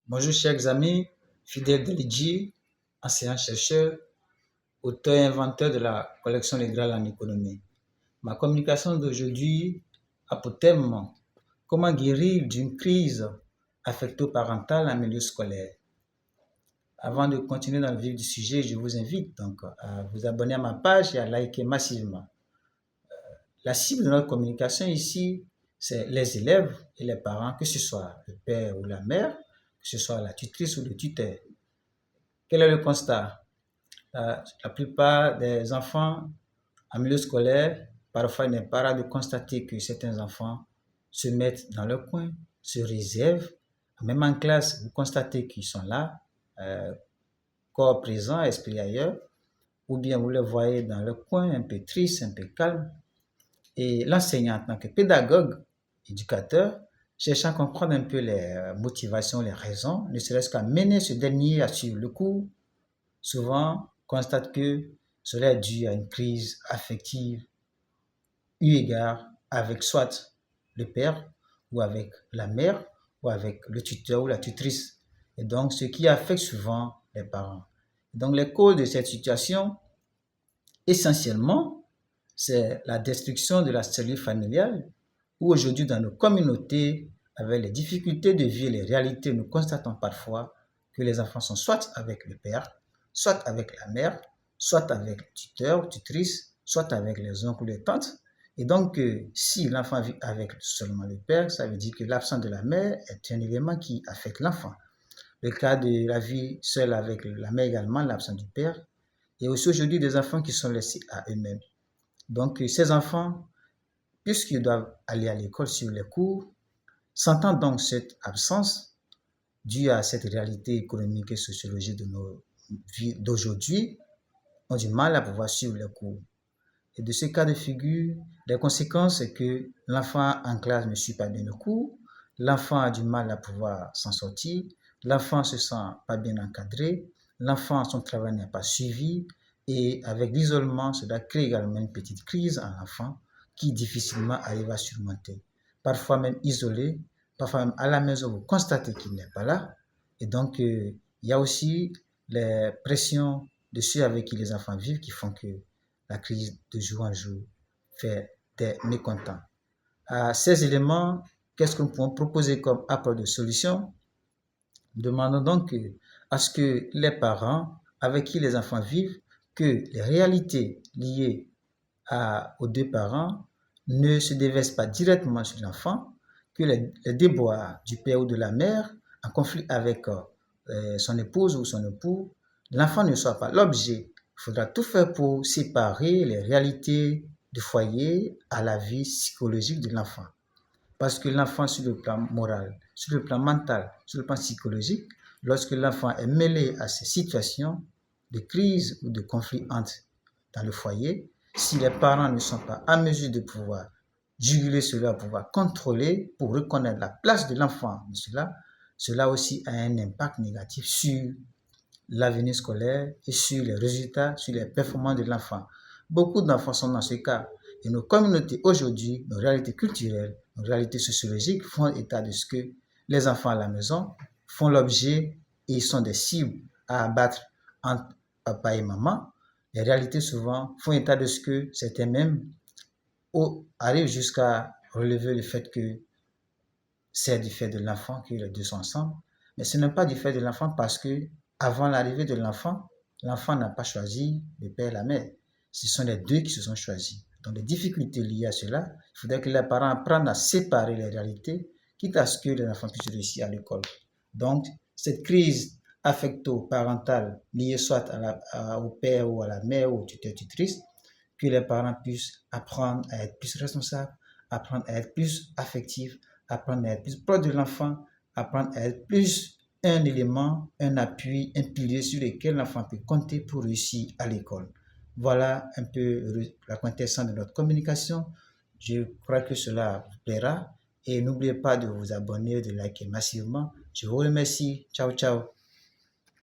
Bonjour chers amis, fidèles de l'IDJI, enseignant-chercheur, auteur et inventeur de la collection Les Graals en économie. Ma communication d'aujourd'hui a pour thème comment guérir d'une crise affecto-parentale en milieu scolaire. Avant de continuer dans le vif du sujet, je vous invite donc à vous abonner à ma page et à liker massivement. La cible de notre communication ici, c'est les élèves et les parents, que ce soit le père ou la mère, que ce soit la tutrice ou le tuteur. Quel est le constat? La plupart des enfants en milieu scolaire, parfois il n'est pas rare de constater que certains enfants se mettent dans leur coin, se réservent. Même en classe, vous constatez qu'ils sont là, corps présent, esprit ailleurs, ou bien vous les voyez dans leur coin, un peu tristes, un peu calmes. Et l'enseignant, en tant que pédagogue, éducateur, cherchant à comprendre un peu les motivations, les raisons, ne serait-ce qu'à mener ce dernier à suivre le cours, souvent constate que cela est dû à une crise affective eu égard avec soit le père ou avec la mère ou avec le tuteur ou la tutrice. Et donc, ce qui affecte souvent les parents. Donc, les causes de cette situation, essentiellement, c'est la destruction de la cellule familiale, où aujourd'hui dans nos communautés, avec les difficultés de vie et les réalités, nous constatons parfois que les enfants sont soit avec le père, soit avec la mère, soit avec le tuteur, tutrice, soit avec les oncles ou les tantes. Et donc, si l'enfant vit avec seulement le père, ça veut dire que l'absence de la mère est un élément qui affecte l'enfant. Le cas de la vie seule avec la mère également, l'absence du père. Et aussi aujourd'hui des enfants qui sont laissés à eux-mêmes. Donc, ces enfants, puisqu'ils doivent aller à l'école sur les cours, sentant donc cette absence due à cette réalité économique et sociologique de nos vies d'aujourd'hui, ont du mal à pouvoir suivre les cours. Et de ce cas de figure, les conséquences, c'est que l'enfant en classe ne suit pas bien le cours, l'enfant a du mal à pouvoir s'en sortir, l'enfant se sent pas bien encadré, l'enfant, son travail n'est pas suivi, et avec l'isolement, cela crée également une petite crise en l'enfant qui difficilement arrive à surmonter. Parfois même isolé, parfois même à la maison, vous constatez qu'il n'est pas là. Et donc, il y a aussi les pressions de ceux avec qui les enfants vivent qui font que la crise de jour en jour fait des mécontents. À ces éléments, qu'est-ce que nous pouvons proposer comme apport de solution? Nous demandons donc à ce que les parents avec qui les enfants vivent, que les réalités liées aux deux parents ne se déversent pas directement sur l'enfant, que les déboires du père ou de la mère en conflit avec son épouse ou son époux, l'enfant ne soit pas l'objet. Il faudra tout faire pour séparer les réalités du foyer à la vie psychologique de l'enfant. Parce que l'enfant, sur le plan moral, sur le plan mental, sur le plan psychologique, lorsque l'enfant est mêlé à ces situations de crise ou de conflit dans le foyer, si les parents ne sont pas en mesure de pouvoir juguler cela, pouvoir contrôler pour reconnaître la place de l'enfant de cela aussi a un impact négatif sur l'avenir scolaire et sur les résultats, sur les performances de l'enfant. Beaucoup d'enfants sont dans ce cas. Et nos communautés aujourd'hui, nos réalités culturelles, nos réalités sociologiques font état de ce que les enfants à la maison font l'objet et sont des cibles à abattre entre papa et maman. Les réalités souvent font état de ce que certains même arrivent jusqu'à relever le fait que c'est du fait de l'enfant que les deux sont ensemble. Mais ce n'est pas du fait de l'enfant parce que avant l'arrivée de l'enfant n'a pas choisi le père et la mère. Ce sont les deux qui se sont choisis. Donc les difficultés liées à cela, il faudrait que les parents apprennent à séparer les réalités, quitte à ce que les enfants puissent réussir à l'école. Donc cette crise affecto-parentale liée soit au père ou à la mère ou au tuteur-tutrice, que les parents puissent apprendre à être plus responsables, apprendre à être plus affectifs, apprendre à être plus proche de l'enfant, apprendre à être plus un élément, un appui, un pilier sur lequel l'enfant peut compter pour réussir à l'école. Voilà un peu la quintessence de notre communication. Je crois que cela vous plaira et n'oubliez pas de vous abonner, de liker massivement. Je vous remercie. Ciao, ciao.